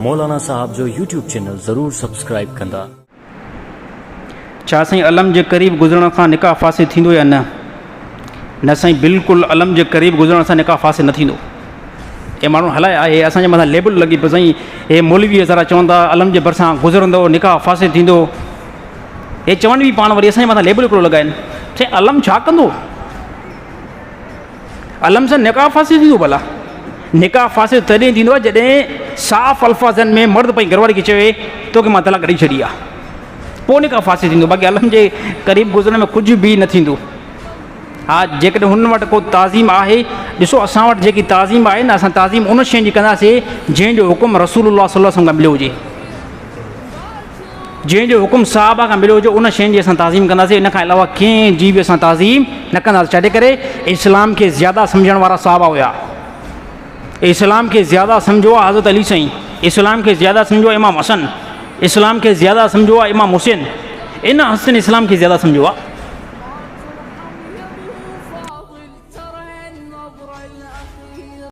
मौलाना साहब जो YouTube channel ज़रूर subscribe कंदा। छा साईं अलम जे क़रीब गुज़रण सां निकाह फासिद थींदो या न? न साईं, बिल्कुलु अलम जे क़रीब गुज़रण सां निकाह फासिद न थींदो। हे माण्हू हलाए आहे, असांजे मथां लेबल लॻी पियो साईं, हे मौलवी ज़रा चवंदा अलम जे भरिसां गुज़रंदो निकाह फासिद थींदो। हे चवनि बि पाण वरी असांजे मथां लेबल हिकिड़ो लॻाइनि। साईं अलम छा कंदो? अलम सां निकाह फासिद थींदो? भला निकाह फासिद तॾहिं थींदो आहे जॾहिं साफ़ अल्फाज़नि में मर्द पंहिंजी घरवारी खे चवे तोखे मां तलाक ॾेई छॾी आहे, पोइ निकाह फासिद थींदो। बाक़ी अलम जे क़रीब गुज़रण में कुझु बि न थींदो। हा, जेकॾहिं हुन वटि को ताज़ीम आहे, ॾिसो असां वटि जेकी ताज़ीम आहे न, असां ताज़ीम उन शइ जी कंदासीं जंहिंजो हुकुम रसूलुल्लाह सल्लल्लाहु अलैहि वसल्लम खां मिलियो हुजे, जंहिंजो हुकुम सहाबा खां मिलियो हुजे, उन शइ जी असां ताज़ीम कंदासीं। इन खां अलावा कंहिं जी बि असां ताज़ीम न कंदासीं। छाजे करे इस्लाम खे ज़्यादा सम्झण वारा सहाबा हुया। इस्लाम खे ज़्यादा सम्झो आहे हज़रत अली साईं, इस्लाम खे ज़्यादा सम्झो आहे इमाम हसन, इस्लाम खे ज़्यादा सम्झो आहे इमाम हुसैन, इन हसन इस्लाम खे ज़्यादा सम्झो आहे।